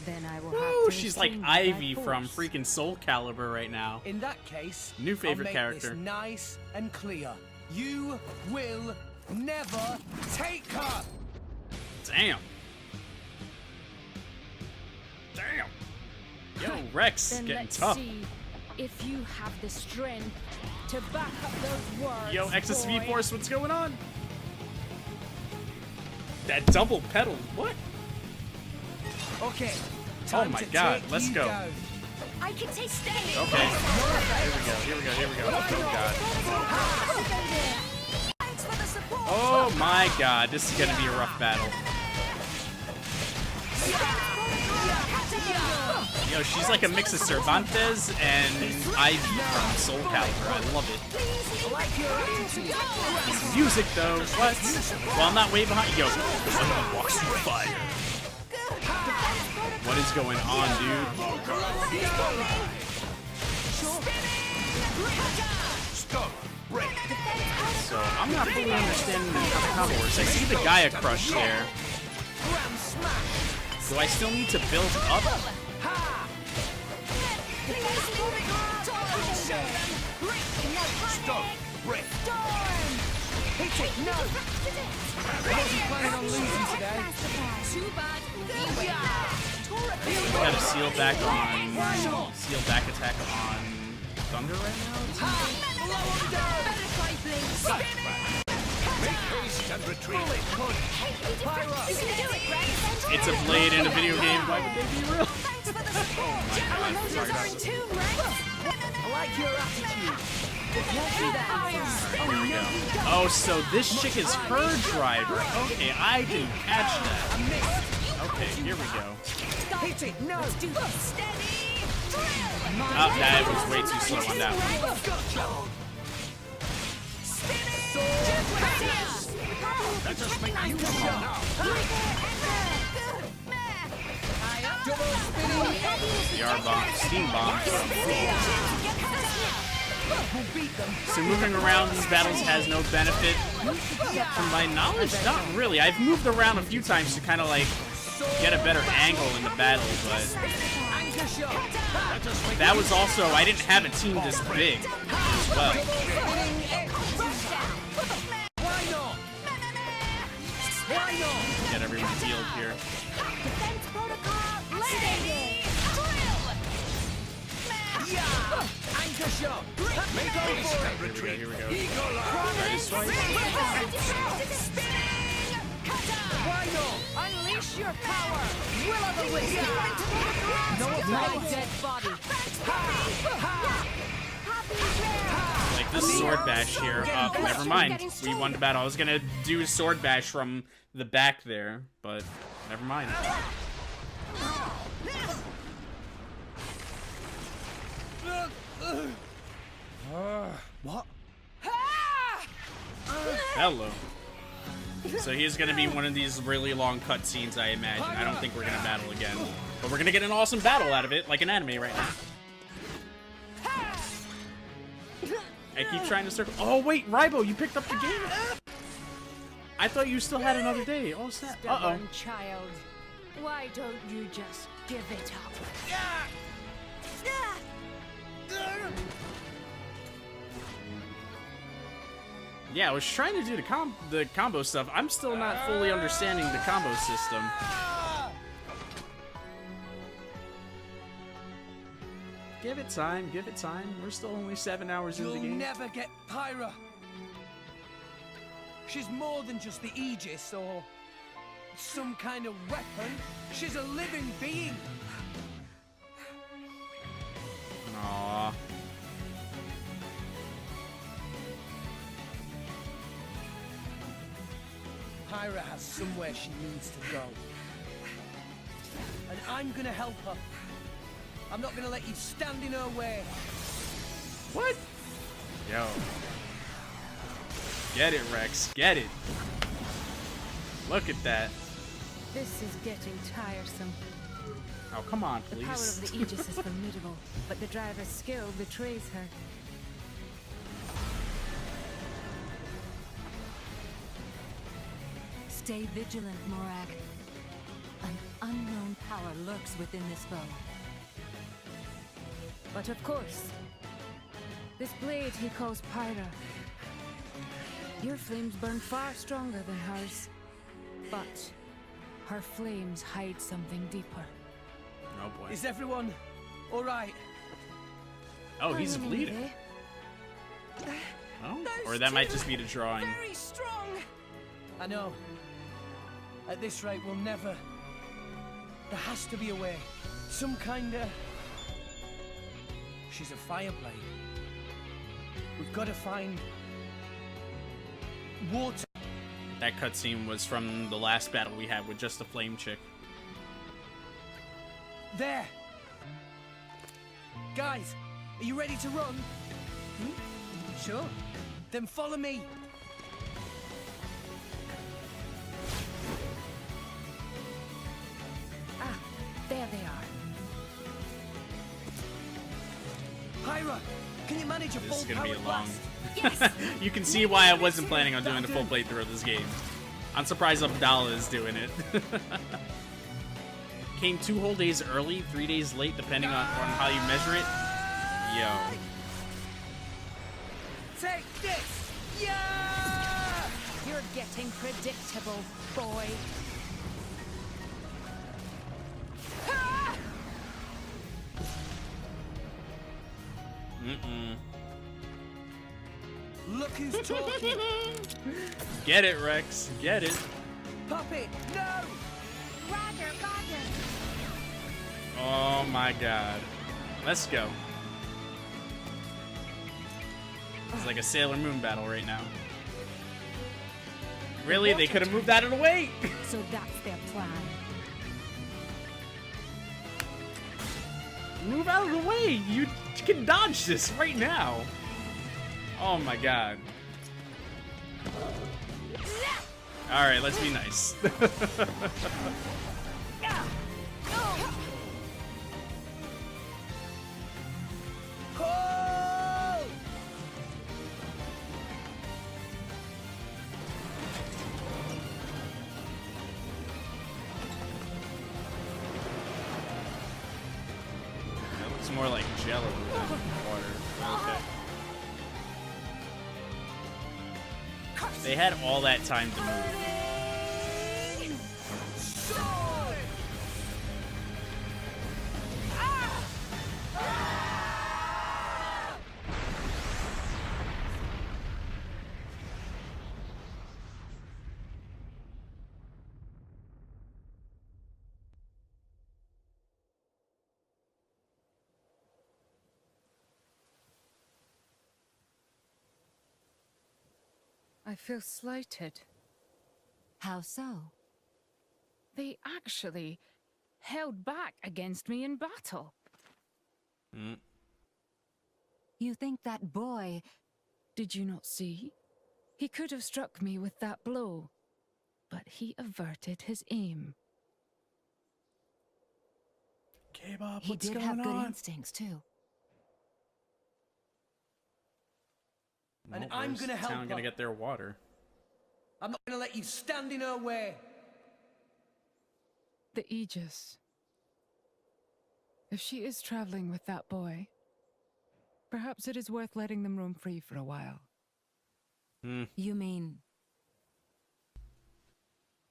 Then I will Ooh, have to she's like restrain you by Ivy from force. freaking Soul Calibur right now. In that case, New favorite I'll make character. this nice and clear. You will never take her. Damn. Damn. Yo, Rex Then getting let's tough. see if you have the strength to back up those words. Yo, Excess Speed boy. Force, what's going on? That double pedal, what? Okay. Oh Time my to god, take let's you go. down. I can take steady. Okay. Here we go. Oh god. Thanks for the support! Oh my god, this is gonna be a rough battle. Yo, she's like a mix of Cervantes and Ivy from Soul Calibur. I love it. This music though, what? Well, I'm not way behind. Yo, someone walks through fire. What is going on, dude? Stop! Break! so I'm not fully understanding how the combo works. I see the Gaia Crush there. Do I still need to build up? Got a seal back attack on Thunder right now. It's a blade in a video game. Why would they be real? I like your attitude. Here we go. Oh, so this chick is her driver. Okay, I didn't catch that. Okay, here we go. Hit it, no. Oh, that was way too slow on that one. That just makes you VR bomb, steam bomb. So moving around these battles has no benefit. From my knowledge, not really. I've moved around a few times to kind of like get a better angle in the battle, but that was also, I didn't have a team this big as well. Get everyone healed here. Defense protocol activated. Anchor shot. Here we go. Try to swipe. Unleash your power! Will of the wisp! My dead body. Like this sword bash here. Never mind. We won the battle. I was gonna do sword bash from the back there, but never mind. What? Hello. So he's gonna be one of these really long cutscenes, I imagine. I don't think we're gonna battle again, but we're gonna get an awesome battle out of it, like an anime right now. I keep trying to circle. Oh wait, Raibo, you picked up the game. I thought you still had another day. Oh snap! Stubborn child. Why don't you just give it up? Yeah, I was trying to do the combo stuff. I'm still not fully understanding the combo system. Give it time, give it time. We're still only 7 hours into the game. You'll never get Pyra. She's more than just the Aegis or some kind of weapon. She's a living being. Aww. Pyra has somewhere she needs to go. And I'm gonna help her. I'm not gonna let you stand in her way. What? Yo. Get it, Rex. Get it. Look at that. This is getting tiresome. Oh, come on, The please. power of the Aegis is formidable, but the driver's skill betrays her. Stay vigilant, Morag. An unknown power lurks within this bow. But of course, this blade he calls Pyra. Your flames burn far stronger than hers, but her flames hide something deeper. Oh boy. Is everyone all right? Oh, he's bleeding. Oh, or that might just be the drawing. Very strong. I know. At this rate, we'll never... There has to be a way. Some kind of... She's a fireblade. We've got to find... water. That cutscene was from the last battle we had with just a flame chick. There! Guys, are you ready to run? Sure. Then follow me. Ah, there they are. Pyra, can you manage a This is full gonna be power a long blast? Yes. You can see why I wasn't planning on doing the full playthrough of this game. I'm surprised Abdallah is doing it. Came 2 whole days early, 3 days late, depending on how you measure it. Yo. Take this! Yeah! You're getting predictable, boy. Look who's talking! Get it, Rex. Get it. Pop it! No! Roger, Roger. Oh my god. Let's go. It's like a Sailor Moon battle right now. Really? They could have moved out of the way? So that's their plan. Move out of the way! You can dodge this right now. Oh my god. Alright, let's be nice. That looks more like jello than water. Okay. They had all that time to move. I feel slighted. How so? They actually held back against me in battle. You think that boy... Did you not see? He could have struck me with that blow, but he averted his aim. K-Bob, He what's did going have good on? instincts, too. And Well, I'm where's gonna the help town gonna her. get their water. I'm not gonna let you stand in her way. The Aegis. If she is traveling with that boy, perhaps it is worth letting them roam free for a while. You mean...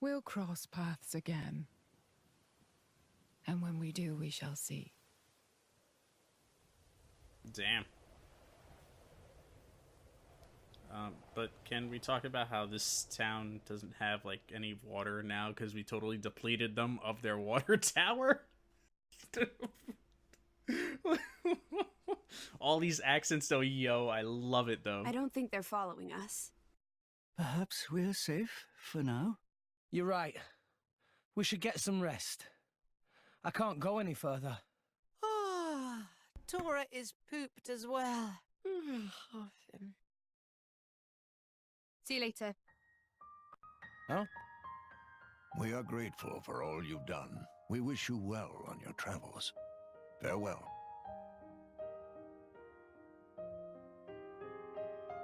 We'll cross paths again. And when we do, we shall see. Damn. But can we talk about how this town doesn't have, like, any water now because we totally depleted them of their water tower? All these accents, though, yo, I love it, though. I don't think they're following us. Perhaps we're safe for now? You're right. We should get some rest. I can't go any further. Ah, Tora is pooped as well. See you later. Huh? We are grateful for all you've done. We wish you well on your travels. Farewell.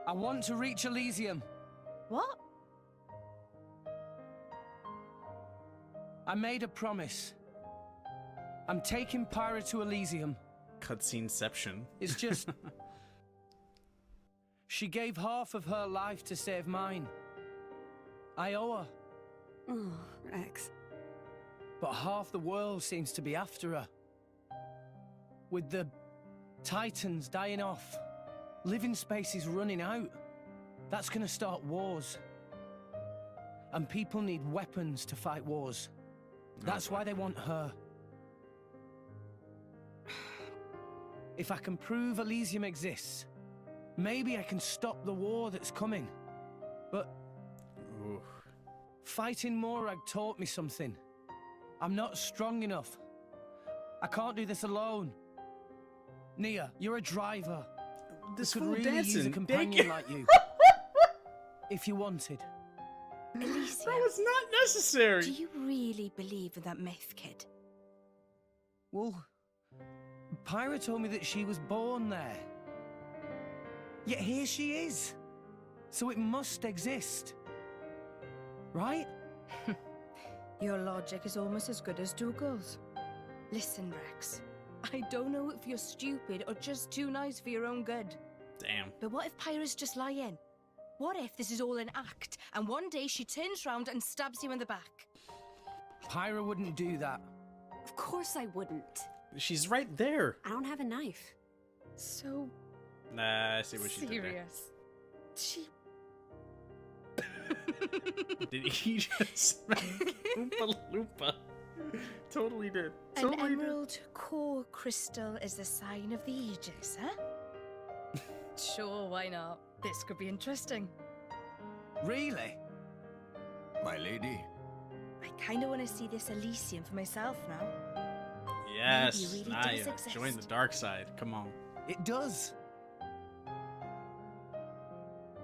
I want to reach Elysium. What? I made a promise. I'm taking Pyra to Elysium. Cutsceneception. It's just... She gave half of her life to save mine. I owe her. Oh, Rex. But half the world seems to be after her. With the Titans dying off, living space is running out. That's gonna start wars. And people need weapons to fight wars. That's why they want her. If I can prove Elysium exists, maybe I can stop the war that's coming. But Oof. fighting Morag taught me something. I'm not strong enough. I can't do this alone. Nia, you're a driver. This We fool could really use a dancing. companion like you. If you wanted. Elysium. That was not necessary. Do you really believe in that myth, kid? Well, Pyra told me that she was born there. Yet here she is. So it must exist. Right? Your logic is almost as good as Dougal's. Listen, Rex. I don't know if you're stupid or just too nice for your own good. Damn. But what if Pyra's just lying? What if this is all an act, and one day she turns round and stabs you in the back? Pyra wouldn't do that. Of course I wouldn't. She's right there. I don't have a knife. So Nah, I see what she did there. serious. She... Did he just smack Oompa Loompa? Totally did. An Totally did. emerald core crystal is the sign of the Aegis, huh? Sure, why not? This could be interesting. Really? My lady, I kinda wanna see this Elysium for myself now. Yes, Maybe it really Naya, does join the exist. dark side. Come on. It does.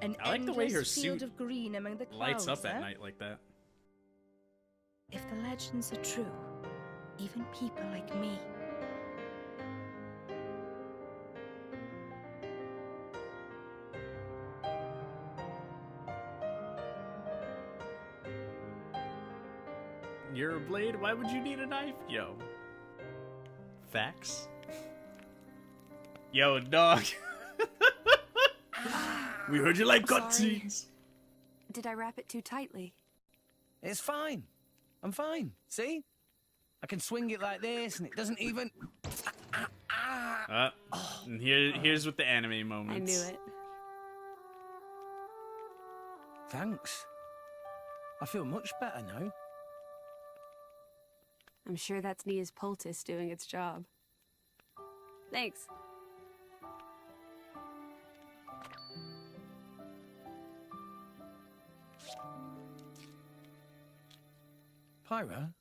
An I like the way her endless field suit of green among the clouds, Lights up at huh? night like that. If the legends are true, even people like me. You're a blade? Why would you need a knife? Yo. Facts? Yo, dog. We heard you like Sorry. cutscenes. Did I wrap it too tightly? It's fine. I'm fine. See? I can swing it like this and it doesn't even... And here's with the anime I moments. knew it. Thanks. I feel much better now. I'm sure that's Nia's poultice doing its job. Thanks. Pyra,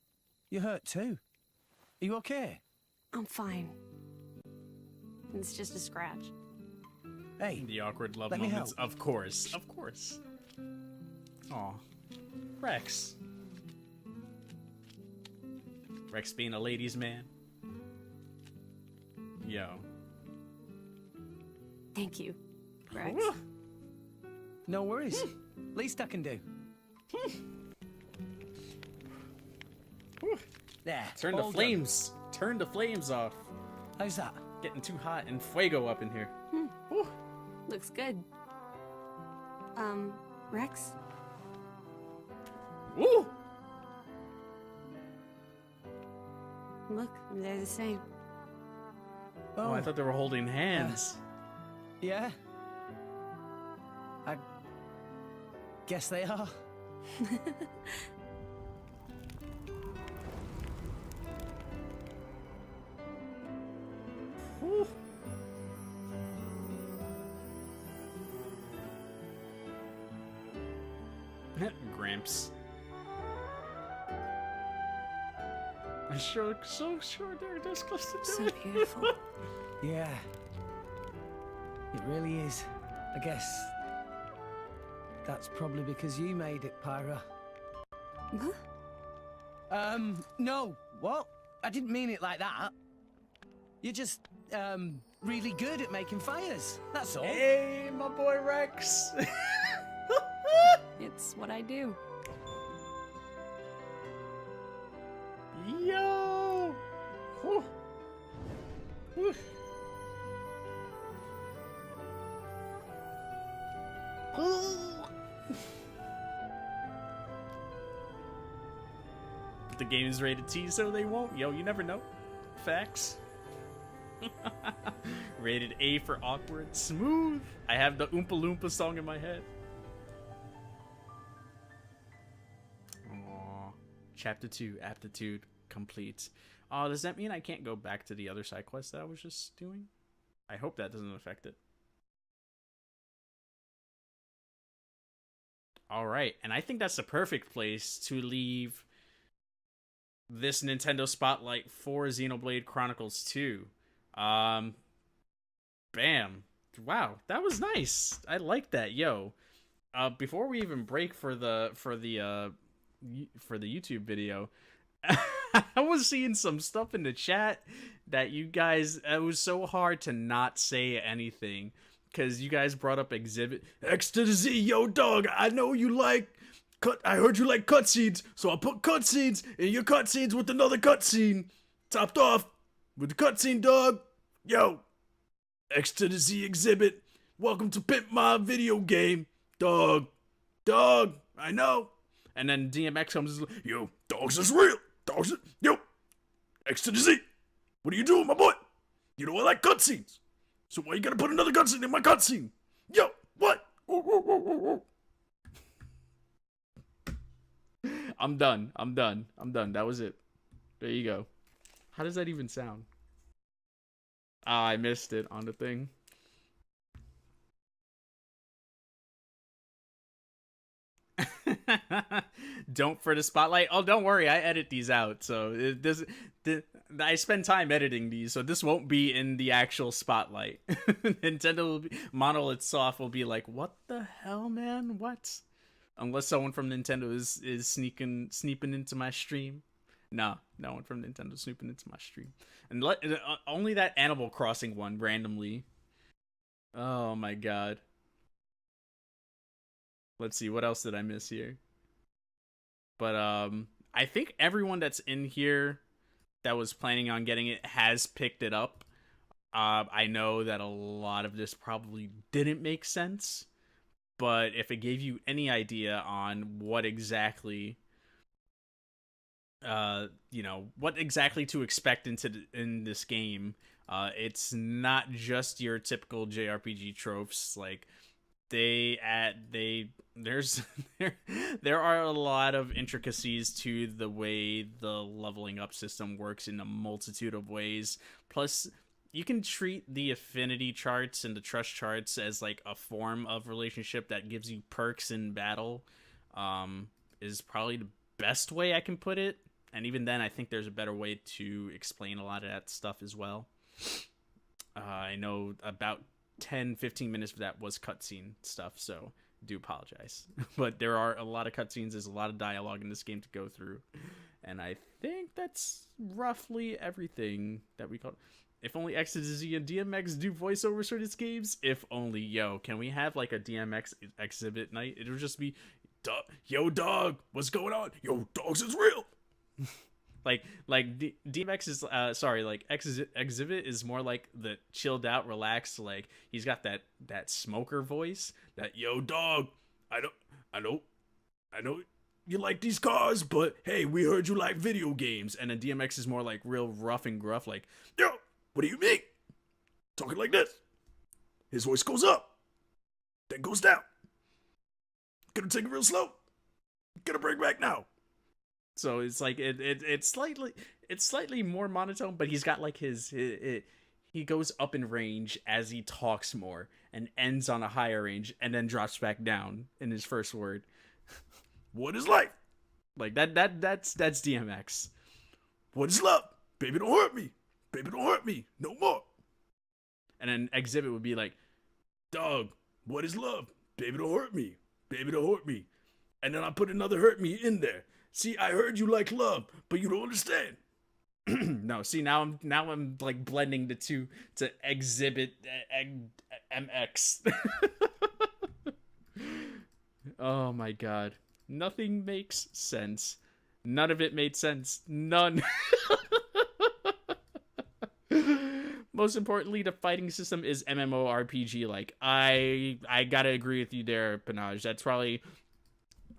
you hurt too. Are you okay? I'm fine. It's just a scratch. Hey, The awkward love Let me moments. help. Of course. Of course. Aw. Rex. Rex being a ladies' man. Yo. Thank you, Rex. Woo. no worries. Least I can do. Woo. There. Turn the all done. flames. Turn the flames off. How's that? Getting too hot and fuego up in here. Woo. Looks good. Rex? Woo. Look, they're the same. Oh, I thought they were holding hands. Yeah. I guess they are. Woo. Gramps. I sure so sure they're this close to So doing it. beautiful. Yeah. It really is. I guess that's probably because you made it, Pyra. Huh? No. What? I didn't mean it like that. You're just, really good at making fires. That's all. Hey, my boy Rex. It's what I do. Yo. Whew. Whew. The game is rated T, so they won't. Yo, you never know. Facts. Rated A for awkward. Smooth. I have the Oompa Loompa song in my head. Aww. Chapter 2, Aptitude complete. Does that mean I can't go back to the other side quest that I was just doing? I hope that doesn't affect it. Alright, and I think that's the perfect place to leave this Nintendo Spotlight for Xenoblade Chronicles 2. Bam. Wow, that was nice. I like that. Yo, before we even break for the YouTube video, I was seeing some stuff in the chat that you guys, it was so hard to not say anything because you guys brought up Exhibit X to the Z. Yo, dog, I know you like I heard you like cutscenes, so I put cutscenes in your cutscenes with another cutscene, topped off with the cutscene, dog. Yo, X to the Z Exhibit. Welcome to Pimp My Video Game, dog. Dog, I know. And then DMX comes, yo, dogs is real. Dogs is, yo, X to the Z. What are you doing, my boy? You know I like cutscenes. So why you gotta put another cutscene in my cutscene? Yo, what? I'm done. That was it. There you go. How does that even sound? Ah, I missed it on the thing. Don't for the spotlight. Oh, don't worry, I edit these out, so it doesn't. I spend time editing these, so this won't be in the actual spotlight. Nintendo will be, Monolith Soft will be like, "What the hell, man? What?" Unless someone from Nintendo is sneaking into my stream. No one from Nintendo snooping into my stream, and only that Animal Crossing one randomly. Oh my god. Let's see, what else did I miss here? But I think everyone that's in here that was planning on getting it has picked it up. I know that a lot of this probably didn't make sense, but if it gave you any idea on what exactly what exactly to expect in this game, it's not just your typical JRPG tropes. Like there's there are a lot of intricacies to the way the leveling up system works in a multitude of ways. Plus, you can treat the affinity charts and the trust charts as like a form of relationship that gives you perks in battle. Is probably the best way I can put it. And even then, I think there's a better way to explain a lot of that stuff as well. I know about 10-15 minutes of that was cutscene stuff, so I do apologize. But there are a lot of cutscenes, there's a lot of dialogue in this game to go through, and I think that's roughly everything that we call. If only X to the Z and DMX do voiceovers for these games. If only. Yo, can we have like a DMX exhibit night? It'll just be, yo dog, what's going on? Yo, dogs is real. DMX is Exhibit is more like the chilled out, relaxed, like he's got that smoker voice, that yo dog, I know you like these cars, but hey, we heard you like video games. And then DMX is more like real rough and gruff, like, yo, what do you mean? Talking like this. His voice goes up, then goes down. Gonna take it real slow. Gonna bring back now. So it's like it's slightly more monotone, but he's got like he goes up in range as he talks more and ends on a higher range and then drops back down in his first word. What is life? Like that's DMX. What is love? Baby, don't hurt me. Baby, don't hurt me. No more. And then Exhibit would be like, dog, what is love? Baby, don't hurt me. Baby, don't hurt me. And then I put another hurt me in there. See, I heard you like love, but you don't understand. No, see, now I'm like blending the two to Exhibit MX. Oh my god. Nothing makes sense. None of it made sense. None. Most importantly, the fighting system is MMORPG. Like, I gotta agree with you there, Panage. That's probably...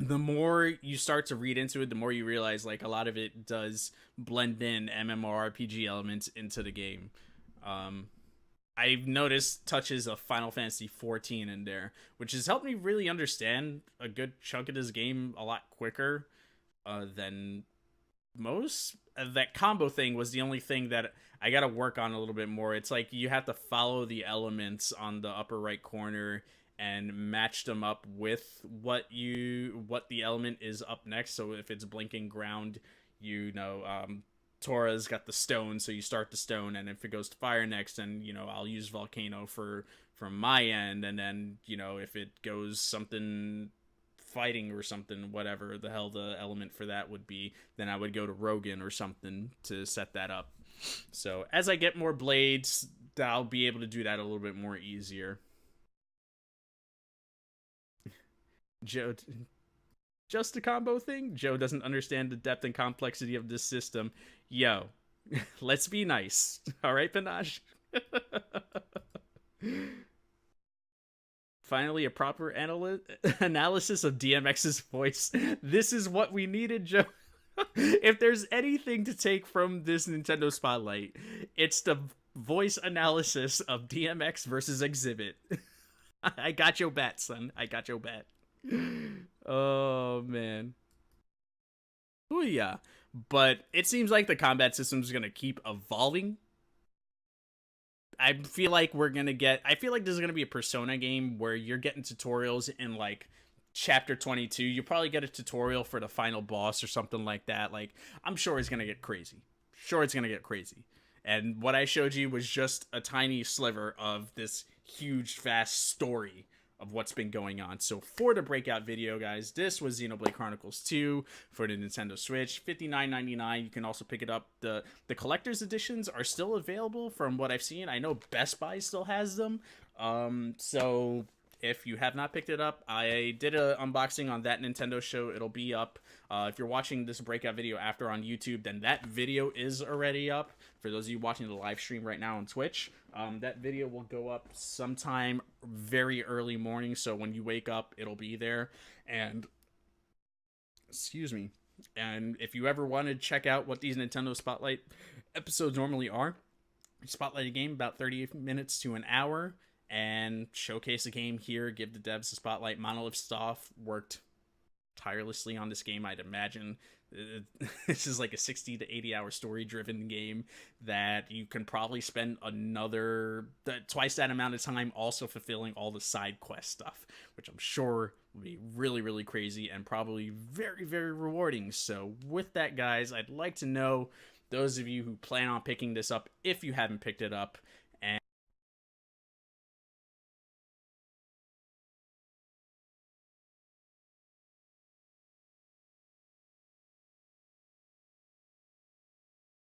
The more you start to read into it, the more you realize like a lot of it does blend in MMORPG elements into the game. I've noticed touches of Final Fantasy XIV in there, which has helped me really understand a good chunk of this game a lot quicker than most. That combo thing was the only thing that I gotta work on a little bit more. It's like you have to follow the elements on the upper right corner and match them up with what the element is up next. So if it's blinking ground, Tora's got the stone, so you start the stone, and if it goes to fire next, then I'll use volcano from my end, and then if it goes something fighting or something, whatever the hell the element for that would be, then I would go to Rogan or something to set that up. So as I get more blades, I'll be able to do that a little bit more easier. Joe, just a combo thing? Joe doesn't understand the depth and complexity of this system. Yo, let's be nice. All right, Panache? Finally, a proper analysis of DMX's voice. This is what we needed, Joe. If there's anything to take from this Nintendo Spotlight, it's the voice analysis of DMX versus Exhibit. I got your bet, son. I got your bet. Oh, man. Oh, yeah. But it seems like the combat system is going to keep evolving. I feel like I feel like this is going to be a Persona game where you're getting tutorials in, like, Chapter 22. You probably get a tutorial for the final boss or something like that. Like, I'm sure it's going to get crazy. And what I showed you was just a tiny sliver of this huge, vast story of what's been going on. So for the breakout video, guys, this was Xenoblade Chronicles 2 for the Nintendo Switch, $59.99. You can also pick it up. The collector's editions are still available from what I've seen. I know Best Buy still has them. So if you have not picked it up, I did an unboxing on That Nintendo Show. It'll be up. If you're watching this breakout video after on YouTube, then that video is already up. For those of you watching the live stream right now on Twitch, that video will go up sometime very early morning. So when you wake up, it'll be there. And, excuse me. And if you ever want to check out what these Nintendo Spotlight episodes normally are, spotlight a game about 30 minutes to an hour and showcase a game here, give the devs a spotlight. Monolith Soft worked tirelessly on this game. I'd imagine this is like a 60 to 80 hour story driven game that you can probably spend twice that amount of time also fulfilling all the side quest stuff, which I'm sure will be really, really crazy and probably very, very rewarding. So with that, guys, I'd like to know, those of you who plan on picking this up, if you haven't picked it up,